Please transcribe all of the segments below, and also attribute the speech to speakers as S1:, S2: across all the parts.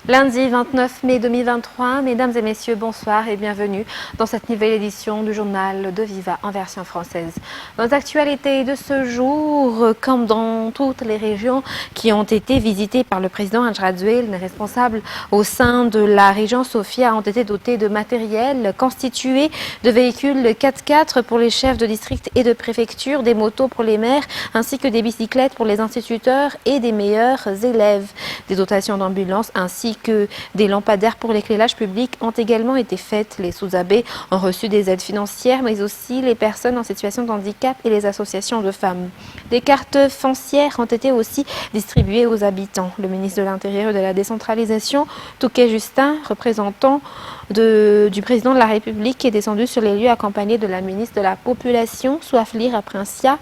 S1: Lundi 29 mai 2023, mesdames et messieurs, bonsoir et bienvenue dans cette nouvelle édition du journal de Viva en version française. Nos actualités de ce jour, comme dans toutes les régions qui ont été visitées par le président Andradouel, les responsables au sein de la région Sofia ont été dotés de matériel constitué de véhicules 4x4 pour les chefs de district et de préfecture, des motos pour les maires, ainsi que des bicyclettes pour les instituteurs et des meilleurs élèves. Des dotations d'ambulances ainsi que des lampadaires pour l'éclairage public ont également été faites. Les sous-abbés ont reçu des aides financières, mais aussi les personnes en situation de handicap et les associations de femmes. Des cartes foncières ont été aussi distribuées aux habitants. Le ministre de l'Intérieur et de la décentralisation, Touquet Justin, représentant du président de la République, est descendu sur les lieux accompagné de la ministre de la Population, Souaflir Aprincia,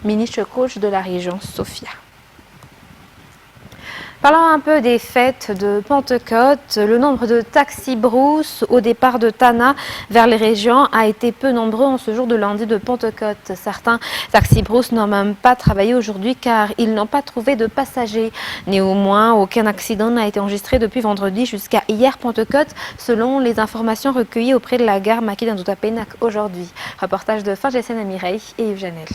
S1: ministre coach de la région Sofia. Parlons un peu des fêtes de Pentecôte. Le nombre de taxis-brousses au départ de Tana vers les régions a été peu nombreux en ce jour de lundi de Pentecôte. Certains taxis-brousses n'ont même pas travaillé aujourd'hui car ils n'ont pas trouvé de passagers. Néanmoins, aucun accident n'a été enregistré depuis vendredi jusqu'à hier Pentecôte, selon les informations recueillies auprès de la gare Maki d'Andoutapenac aujourd'hui. Reportage de Fangessène Mireille et Yves Janel.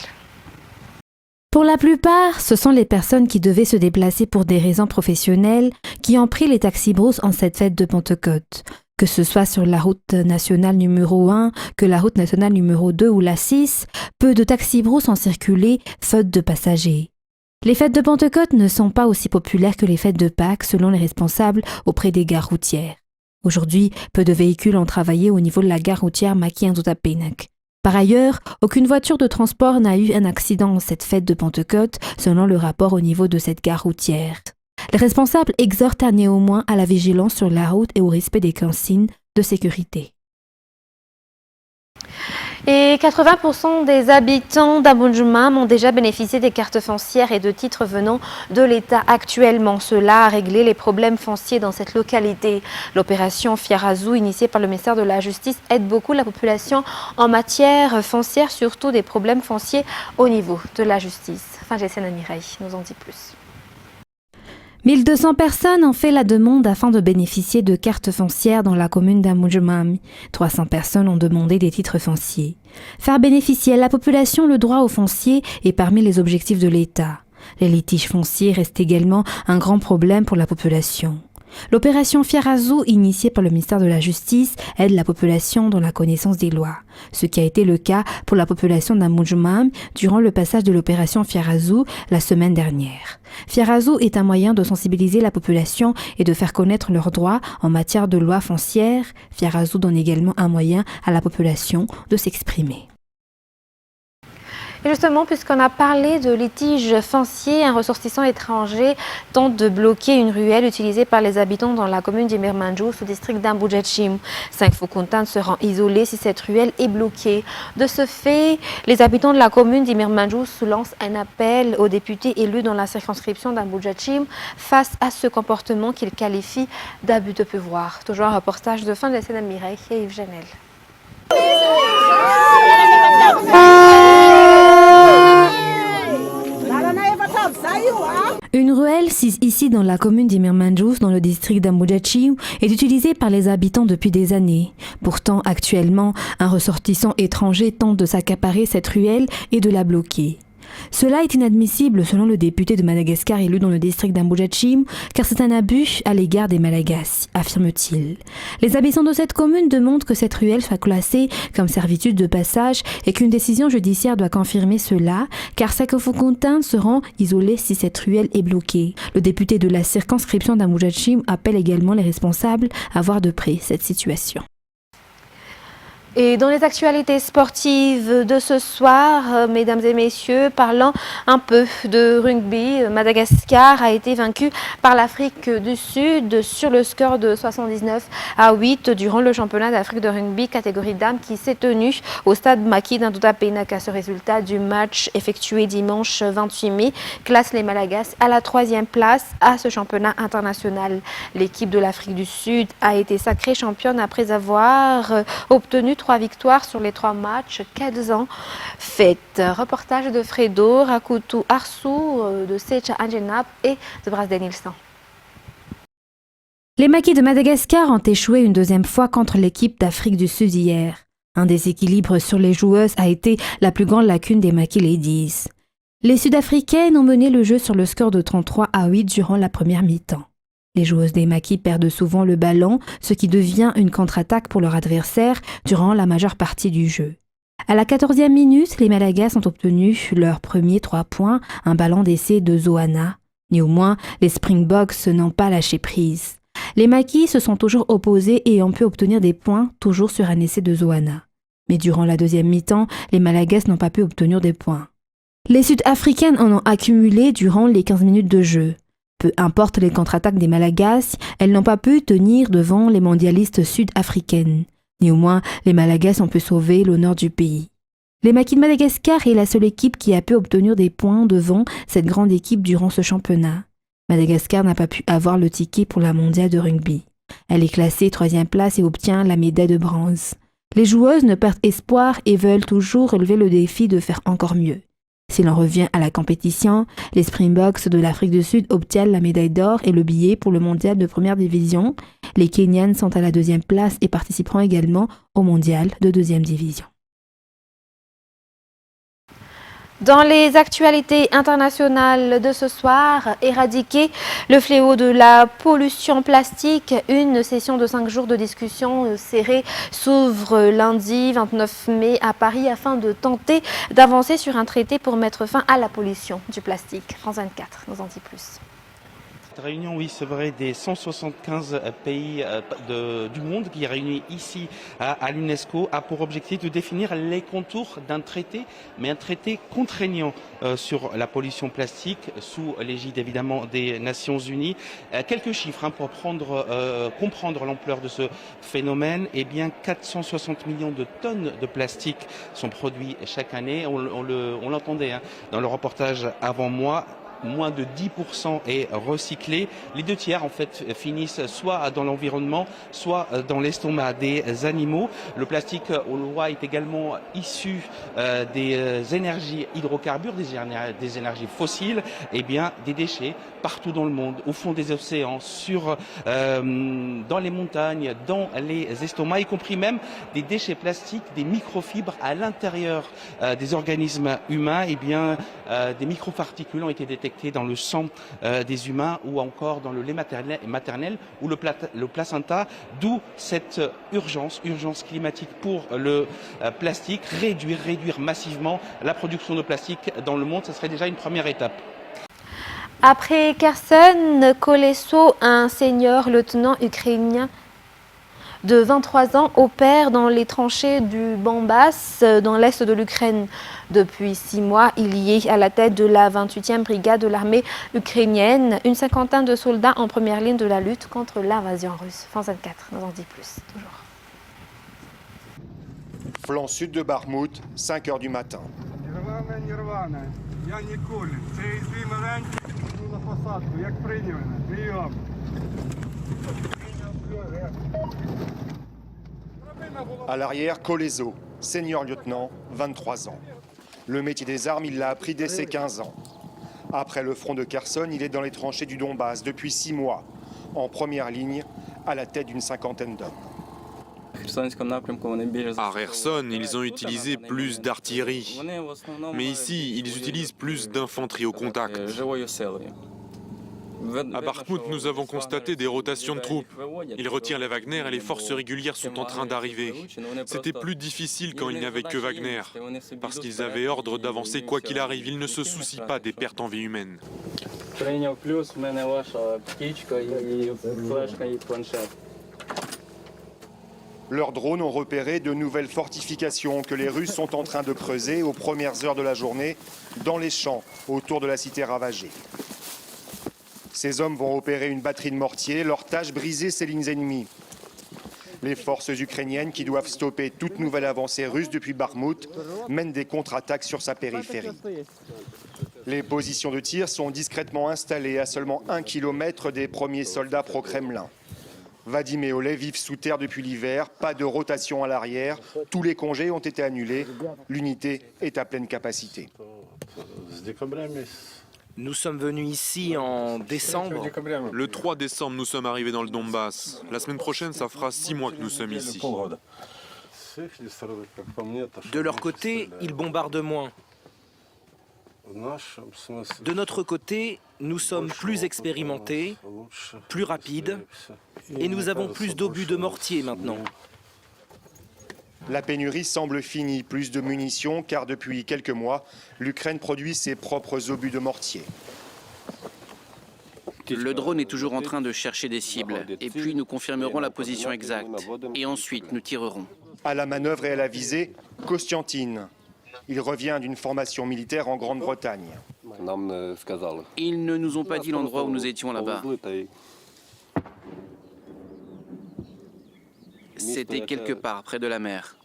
S2: Pour la plupart, ce sont les personnes qui devaient se déplacer pour des raisons professionnelles qui ont pris les taxis-brousses en cette fête de Pentecôte. Que ce soit sur la route nationale numéro 1, que la route nationale numéro 2 ou la 6, peu de taxis-brousses ont circulé, faute de passagers. Les fêtes de Pentecôte ne sont pas aussi populaires que les fêtes de Pâques selon les responsables auprès des gares routières. Aujourd'hui, peu de véhicules ont travaillé au niveau de la gare routière Maki-Andoutapenac. Par ailleurs, aucune voiture de transport n'a eu un accident en cette fête de Pentecôte, selon le rapport au niveau de cette gare routière. Les responsables exhortent néanmoins à la vigilance sur la route et au respect des consignes de sécurité.
S1: Et 80% des habitants d'Aboundjoumam ont déjà bénéficié des cartes foncières et de titres venant de l'État actuellement. Cela a réglé les problèmes fonciers dans cette localité. L'opération Fiarazou, initiée par le ministère de la Justice, aide beaucoup la population en matière foncière, surtout des problèmes fonciers au niveau de la justice. Fangessène Mireille nous en dit plus.
S2: 1200 personnes ont fait la demande afin de bénéficier de cartes foncières dans la commune d'Aboundjoumam. 300 personnes ont demandé des titres fonciers. Faire bénéficier à la population le droit au foncier est parmi les objectifs de l'État. Les litiges fonciers restent également un grand problème pour la population. L'opération Fiarazou, initiée par le ministère de la Justice, aide la population dans la connaissance des lois. Ce qui a été le cas pour la population d'Aboundjoumam durant le passage de l'opération Fiarazou la semaine dernière. Fiarazou est un moyen de sensibiliser la population et de faire connaître leurs droits en matière de loi foncière. Fiarazou donne également un moyen à la population de s'exprimer.
S1: Et justement, puisqu'on a parlé de litige foncier, un ressortissant étranger tente de bloquer une ruelle utilisée par les habitants dans la commune d'Imirmanjous, au district d'Amboudjatchim. 5 Foukontans seront isolés si cette ruelle est bloquée. De ce fait, les habitants de la commune d'Imirmanjous lancent un appel aux députés élus dans la circonscription d'Amboudjatchim face à ce comportement qu'ils qualifient d'abus de pouvoir. Toujours un reportage de Fangessène Mireille et Yves Janel.
S2: Une ruelle ici dans la commune d'Imirmanjous, dans le district d'Amboudjatchim, est utilisée par les habitants depuis des années. Pourtant, actuellement, un ressortissant étranger tente de s'accaparer cette ruelle et de la bloquer. Cela est inadmissible selon le député de Madagascar élu dans le district d'Amboudjatchim, car c'est un abus à l'égard des Malagasy, affirme-t-il. Les habitants de cette commune demandent que cette ruelle soit classée comme servitude de passage et qu'une décision judiciaire doit confirmer cela, car Sakofoukontins seront isolés si cette ruelle est bloquée. Le député de la circonscription d'Amboudjatchim appelle également les responsables à voir de près cette situation.
S1: Et dans les actualités sportives de ce soir, mesdames et messieurs, parlant un peu de rugby, Madagascar a été vaincu par l'Afrique du Sud sur le score de 79-8 durant le championnat d'Afrique de rugby catégorie dames qui s'est tenu au stade Maki d'Andoutapenac. Ce résultat du match effectué dimanche 28 mai classe les Malagasy à la 3e place à ce championnat international. L'équipe de l'Afrique du Sud a été sacrée championne après avoir obtenu 3 victoires sur les 3 matchs qu'elles ont faites. Reportage de Fredo, Rakutu Arsou, de Secha Angenap et de Brasden Nilsson.
S2: Les Maquis de Madagascar ont échoué une deuxième fois contre l'équipe d'Afrique du Sud hier. Un déséquilibre sur les joueuses a été la plus grande lacune des Maquis Ladies. Les Sud-Africaines ont mené le jeu sur le score de 33-8 durant la première mi-temps. Les joueuses des Maquis perdent souvent le ballon, ce qui devient une contre-attaque pour leur adversaire durant la majeure partie du jeu. À la 14e minute, les Malagas ont obtenu leurs premiers 3 points, un ballon d'essai de Zoana. Néanmoins, les Springboks n'ont pas lâché prise. Les Maquis se sont toujours opposés et ont pu obtenir des points, toujours sur un essai de Zoana. Mais durant la deuxième mi-temps, les Malagas n'ont pas pu obtenir des points. Les Sud-Africaines en ont accumulé durant les 15 minutes de jeu. Peu importe les contre-attaques des Malagas, elles n'ont pas pu tenir devant les mondialistes sud-africaines. Néanmoins, les Malagas ont pu sauver l'honneur du pays. Les Maquis de Madagascar est la seule équipe qui a pu obtenir des points devant cette grande équipe durant ce championnat. Madagascar n'a pas pu avoir le ticket pour la mondiale de rugby. Elle est classée 3e place et obtient la médaille de bronze. Les joueuses ne perdent espoir et veulent toujours relever le défi de faire encore mieux. Si l'on revient à la compétition, les Springboks de l'Afrique du Sud obtiennent la médaille d'or et le billet pour le mondial de première division. Les Kenyanes sont à la 2e place et participeront également au mondial de 2e division.
S1: Dans les actualités internationales de ce soir, éradiquer le fléau de la pollution plastique, une session de 5 jours de discussion serrée s'ouvre lundi 29 mai à Paris afin de tenter d'avancer sur un traité pour mettre fin à la pollution du plastique. France 24 nous en dit plus.
S3: Cette réunion, oui, c'est vrai, des 175 pays du monde qui est réunis ici à l'UNESCO a pour objectif de définir les contours d'un traité, mais un traité contraignant sur la pollution plastique sous l'égide évidemment des Nations Unies. Quelques chiffres pour comprendre l'ampleur de ce phénomène. Eh bien, 460 millions de tonnes de plastique sont produits chaque année. On l'entendait dans le reportage avant moi. Moins de 10% est recyclé. Les 2 tiers en fait finissent soit dans l'environnement, soit dans l'estomac des animaux. Le plastique, on le voit, est également issu des énergies hydrocarbures, des énergies fossiles, et bien des déchets partout dans le monde, au fond des océans, dans les montagnes, dans les estomacs, y compris même des déchets plastiques, des microfibres à l'intérieur des organismes humains. Et bien des microparticules ont été détectées dans le sang des humains ou encore dans le lait maternel ou le placenta, d'où cette urgence climatique pour le plastique, réduire massivement la production de plastique dans le monde. Ce serait déjà une première étape.
S1: Après Kherson, Kolesso, un senior lieutenant ukrainien de 23 ans opère dans les tranchées du Donbass, dans l'est de l'Ukraine. Depuis 6 mois, il y est à la tête de la 28e brigade de l'armée ukrainienne, une cinquantaine de soldats en première ligne de la lutte contre l'invasion russe. France 24 nous en dit plus, toujours.
S4: Flanc sud de Bakhmout, 5 h du matin. À l'arrière, Kolesso, senior lieutenant, 23 ans. Le métier des armes, il l'a appris dès ses 15 ans. Après le front de Kherson, il est dans les tranchées du Donbass depuis 6 mois, en première ligne, à la tête d'une cinquantaine d'hommes.
S5: À Kherson, ils ont utilisé plus d'artillerie, mais ici, ils utilisent plus d'infanterie au contact. À Bakhmout, nous avons constaté des rotations de troupes. Ils retirent les Wagner et les forces régulières sont en train d'arriver. C'était plus difficile quand il n'y avait que Wagner, parce qu'ils avaient ordre d'avancer quoi qu'il arrive. Ils ne se soucient pas des pertes en vie humaine.
S4: Leurs drones ont repéré de nouvelles fortifications que les Russes sont en train de creuser aux premières heures de la journée dans les champs autour de la cité ravagée. Ces hommes vont opérer une batterie de mortiers, leur tâche briser ces lignes ennemies. Les forces ukrainiennes, qui doivent stopper toute nouvelle avancée russe depuis Bakhmout, mènent des contre-attaques sur sa périphérie. Les positions de tir sont discrètement installées à seulement 1 km des premiers soldats pro-Kremlin. Vadim et Oleh vivent sous terre depuis l'hiver, pas de rotation à l'arrière, tous les congés ont été annulés, l'unité est à pleine capacité.
S6: Nous sommes venus ici en décembre.
S5: Le 3 décembre, nous sommes arrivés dans le Donbass. La semaine prochaine, ça fera 6 mois que nous sommes ici.
S6: De leur côté, ils bombardent moins. De notre côté, nous sommes plus expérimentés, plus rapides, et nous avons plus d'obus de mortier maintenant.
S4: La pénurie semble finie, plus de munitions, car depuis quelques mois, l'Ukraine produit ses propres obus de mortier.
S7: Le drone est toujours en train de chercher des cibles, et puis nous confirmerons la position exacte, et ensuite nous tirerons.
S4: À la manœuvre et à la visée, Kostiantine. Il revient d'une formation militaire en Grande-Bretagne.
S7: Ils ne nous ont pas dit l'endroit où nous étions là-bas. C'était quelque part près de la mer.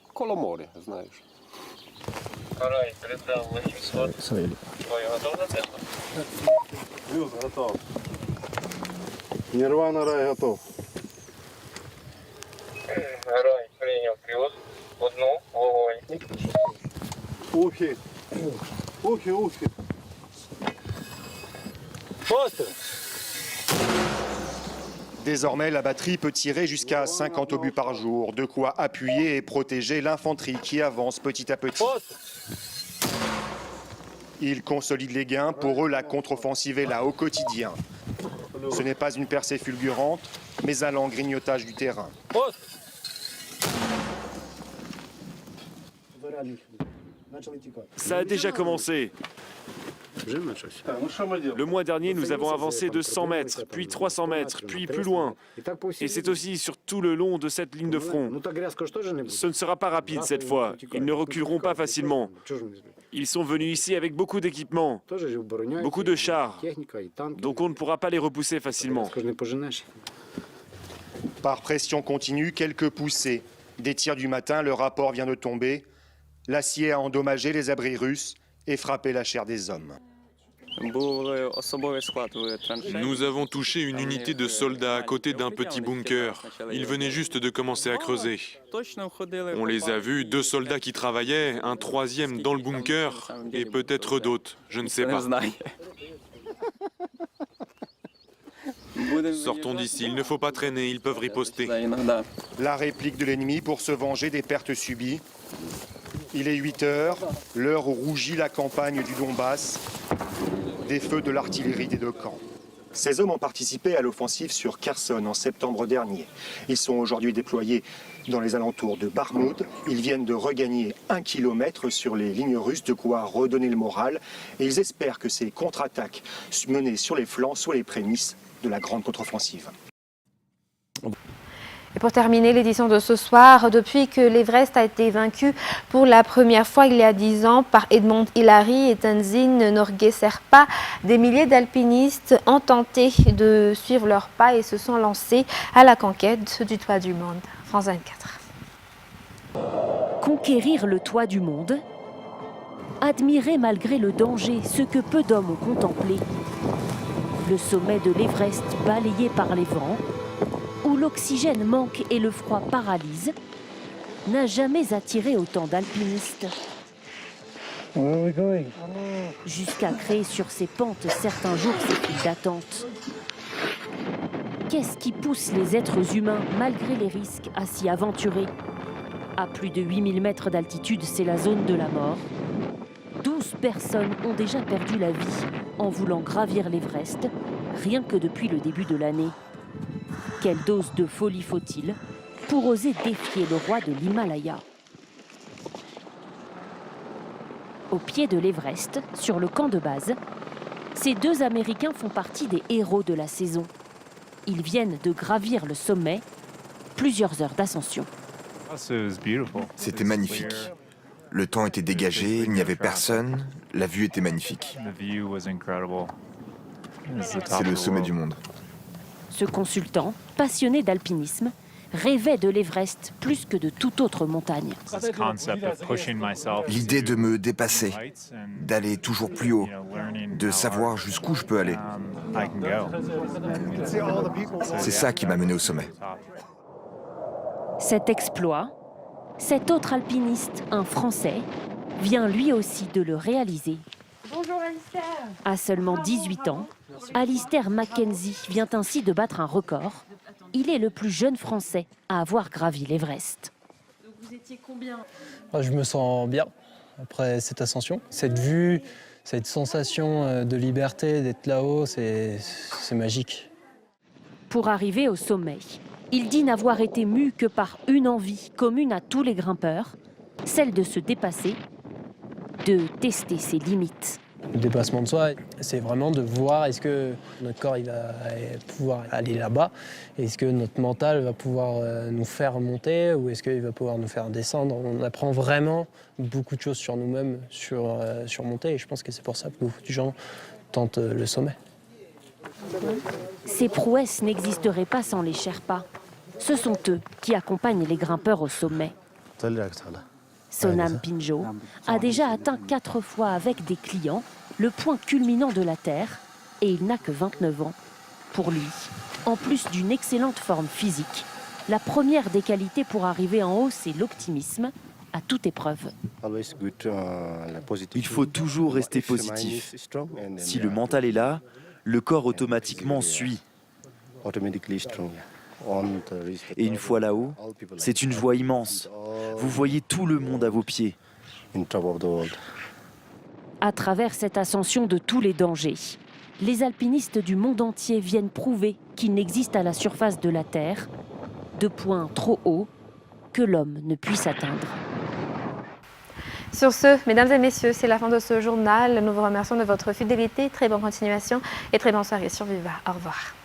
S4: Désormais, la batterie peut tirer jusqu'à 50 obus par jour, de quoi appuyer et protéger l'infanterie qui avance petit à petit. Ils consolident les gains, pour eux la contre-offensive est là au quotidien. Ce n'est pas une percée fulgurante, mais un lent grignotage du terrain.
S8: Ça a déjà commencé. Le mois dernier, nous avons avancé de 100 mètres, puis 300 mètres, puis plus loin. Et c'est aussi sur tout le long de cette ligne de front. Ce ne sera pas rapide cette fois. Ils ne reculeront pas facilement. Ils sont venus ici avec beaucoup d'équipements, beaucoup de chars. Donc on ne pourra pas les repousser facilement.
S4: Par pression continue, quelques poussées. Des tirs du matin, le rapport vient de tomber. L'acier a endommagé les abris russes et frappé la chair des hommes.
S5: Nous avons touché une unité de soldats à côté d'un petit bunker. Ils venaient juste de commencer à creuser. On les a vus, 2 soldats qui travaillaient, un 3e dans le bunker, et peut-être d'autres, je ne sais pas. Sortons d'ici, il ne faut pas traîner, ils peuvent riposter.
S4: La réplique de l'ennemi pour se venger des pertes subies. Il est 8 heures, l'heure où rougit la campagne du Donbass, des feux de l'artillerie des 2 camps. Ces hommes ont participé à l'offensive sur Kherson en septembre dernier. Ils sont aujourd'hui déployés dans les alentours de Bakhmout. Ils viennent de regagner 1 kilomètre sur les lignes russes, de quoi redonner le moral. Et ils espèrent que ces contre-attaques menées sur les flancs soient les prémices de la grande contre-offensive.
S1: Et pour terminer l'édition de ce soir, depuis que l'Everest a été vaincu pour la première fois il y a 10 ans par Edmond Hillary et Tenzin Norgay Sherpa, des milliers d'alpinistes ont tenté de suivre leurs pas et se sont lancés à la conquête du toit du monde. France 24.
S9: Conquérir le toit du monde, admirer malgré le danger ce que peu d'hommes ont contemplé. Le sommet de l'Everest balayé par les vents, où l'oxygène manque et le froid paralyse, n'a jamais attiré autant d'alpinistes. Jusqu'à créer sur ces pentes certains jours ces files d'attente. Qu'est-ce qui pousse les êtres humains, malgré les risques, à s'y aventurer? À plus de 8000 mètres d'altitude, c'est la zone de la mort. 12 personnes ont déjà perdu la vie en voulant gravir l'Everest, rien que depuis le début de l'année. Quelle dose de folie faut-il pour oser défier le roi de l'Himalaya? Au pied de l'Everest, sur le camp de base, ces 2 Américains font partie des héros de la saison. Ils viennent de gravir le sommet, plusieurs heures d'ascension.
S10: C'était magnifique. Le temps était dégagé, il n'y avait personne, la vue était magnifique. C'est le sommet du monde.
S9: Ce consultant, passionné d'alpinisme, rêvait de l'Everest plus que de toute autre montagne.
S10: L'idée de me dépasser, d'aller toujours plus haut, de savoir jusqu'où je peux aller. C'est ça qui m'a mené au sommet.
S9: Cet exploit, cet autre alpiniste, un Français, vient lui aussi de le réaliser.
S11: Bonjour Alistair.
S9: À seulement 18 ans, Alistair Mackenzie vient ainsi de battre un record. Il est le plus jeune Français à avoir gravi l'Everest.
S11: Donc vous étiez combien?
S12: Je me sens bien après cette ascension. Cette vue, cette sensation de liberté, d'être là-haut, c'est magique.
S9: Pour arriver au sommet, il dit n'avoir été mu que par une envie commune à tous les grimpeurs, celle de se dépasser, de tester ses limites.
S12: Le dépassement de soi, c'est vraiment de voir est-ce que notre corps il va pouvoir aller là-bas, est-ce que notre mental va pouvoir nous faire monter ou est-ce qu'il va pouvoir nous faire descendre. On apprend vraiment beaucoup de choses sur nous-mêmes, sur monter, et je pense que c'est pour ça que beaucoup de gens tentent le sommet.
S9: Ces prouesses n'existeraient pas sans les Sherpas. Ce sont eux qui accompagnent les grimpeurs au sommet. Sonam Pinjo a déjà atteint 4 fois avec des clients le point culminant de la Terre et il n'a que 29 ans. Pour lui, en plus d'une excellente forme physique, la première des qualités pour arriver en haut, c'est l'optimisme à toute épreuve.
S13: Il faut toujours rester positif. Si le mental est là, le corps automatiquement suit. Et une fois là-haut, c'est une joie immense. Vous voyez tout le monde à vos pieds.
S9: À travers cette ascension de tous les dangers, les alpinistes du monde entier viennent prouver qu'il n'existe à la surface de la Terre de points trop hauts que l'homme ne puisse atteindre.
S1: Sur ce, mesdames et messieurs, c'est la fin de ce journal. Nous vous remercions de votre fidélité. Très bonne continuation et très bonne soirée sur Viva. Au revoir.